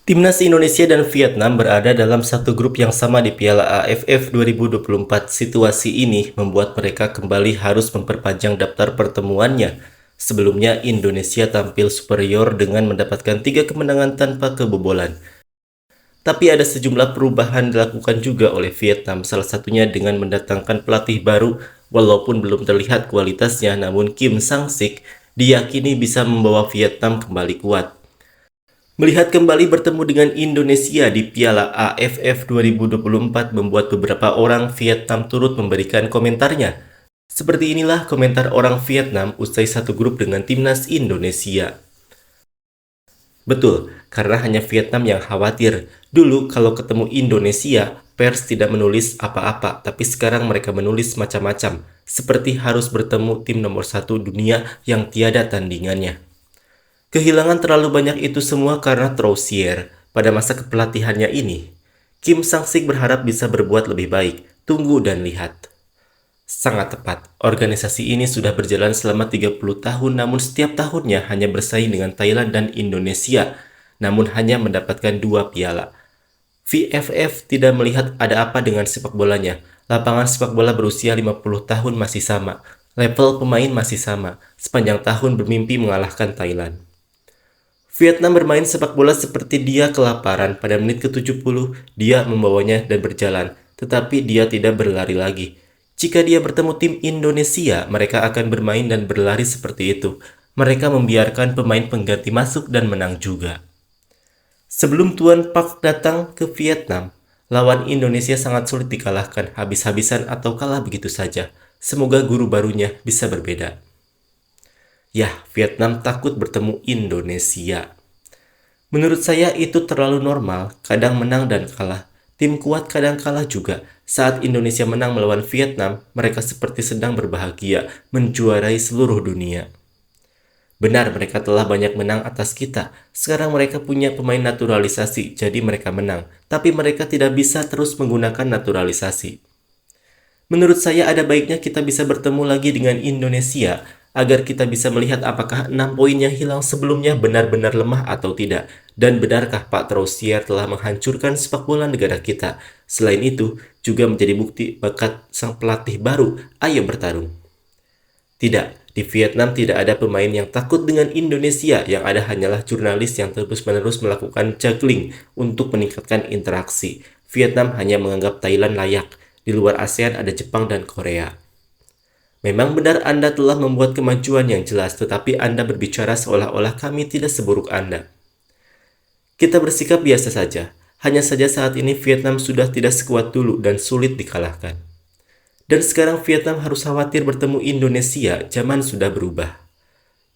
Timnas Indonesia dan Vietnam berada dalam satu grup yang sama di Piala AFF 2024. Situasi ini membuat mereka kembali harus memperpanjang daftar pertemuannya. Sebelumnya, Indonesia tampil superior dengan mendapatkan 3 kemenangan tanpa kebobolan. Tapi ada sejumlah perubahan dilakukan juga oleh Vietnam, salah satunya dengan mendatangkan pelatih baru. Walaupun belum terlihat kualitasnya, namun Kim Sang-sik diyakini bisa membawa Vietnam kembali kuat. Melihat kembali bertemu dengan Indonesia di Piala AFF 2024 membuat beberapa orang Vietnam turut memberikan komentarnya. Seperti inilah komentar orang Vietnam usai satu grup dengan timnas Indonesia. Betul, karena hanya Vietnam yang khawatir. Dulu kalau ketemu Indonesia, pers tidak menulis apa-apa, tapi sekarang mereka menulis macam-macam, seperti harus bertemu tim nomor 1 dunia yang tiada tandingannya. Kehilangan terlalu banyak itu semua karena Troussier pada masa kepelatihannya ini. Kim Sang-sik berharap bisa berbuat lebih baik. Tunggu dan lihat. Sangat tepat, organisasi ini sudah berjalan selama 30 tahun namun setiap tahunnya hanya bersaing dengan Thailand dan Indonesia, namun hanya mendapatkan 2 piala. VFF tidak melihat ada apa dengan sepak bolanya. Lapangan sepak bola berusia 50 tahun masih sama. Level pemain masih sama. Sepanjang tahun bermimpi mengalahkan Thailand. Vietnam bermain sepak bola seperti dia kelaparan. Pada menit ke-70, dia membawanya dan berjalan, tetapi dia tidak berlari lagi. Jika dia bertemu tim Indonesia, mereka akan bermain dan berlari seperti itu. Mereka membiarkan pemain pengganti masuk dan menang juga. Sebelum Tuan Park datang ke Vietnam, lawan Indonesia sangat sulit dikalahkan, habis-habisan atau kalah begitu saja. Semoga guru barunya bisa berbeda. Yah, Vietnam takut bertemu Indonesia. Menurut saya itu terlalu normal, kadang menang dan kalah. Tim kuat kadang kalah juga. Saat Indonesia menang melawan Vietnam, mereka seperti sedang berbahagia, menjuarai seluruh dunia. Benar, mereka telah banyak menang atas kita. Sekarang mereka punya pemain naturalisasi, jadi mereka menang. Tapi mereka tidak bisa terus menggunakan naturalisasi. Menurut saya ada baiknya kita bisa bertemu lagi dengan Indonesia agar kita bisa melihat apakah 6 poin yang hilang sebelumnya benar-benar lemah atau tidak. Dan benarkah Pak Troussier telah menghancurkan sepak bola negara kita? Selain itu, juga menjadi bukti bakat sang pelatih baru. Ayo bertarung. Tidak, di Vietnam tidak ada pemain yang takut dengan Indonesia. Yang ada hanyalah jurnalis yang terus-menerus melakukan juggling untuk meningkatkan interaksi. Vietnam hanya menganggap Thailand layak. Di luar ASEAN ada Jepang dan Korea. Memang benar Anda telah membuat kemajuan yang jelas, tetapi Anda berbicara seolah-olah kami tidak seburuk Anda. Kita bersikap biasa saja. Hanya saja saat ini Vietnam sudah tidak sekuat dulu dan sulit dikalahkan. Dan sekarang Vietnam harus khawatir bertemu Indonesia, zaman sudah berubah.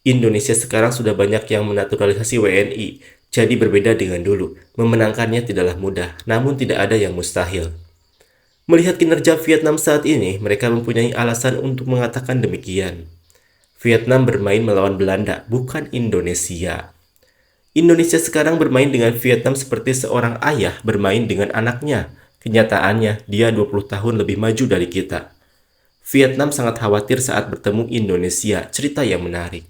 Indonesia sekarang sudah banyak yang menaturalisasi WNI, jadi berbeda dengan dulu. Memenangkannya tidaklah mudah, namun tidak ada yang mustahil. Melihat kinerja Vietnam saat ini, mereka mempunyai alasan untuk mengatakan demikian. Vietnam bermain melawan Belanda, bukan Indonesia. Indonesia sekarang bermain dengan Vietnam seperti seorang ayah bermain dengan anaknya. Kenyataannya, dia 20 tahun lebih maju dari kita. Vietnam sangat khawatir saat bertemu Indonesia, cerita yang menarik.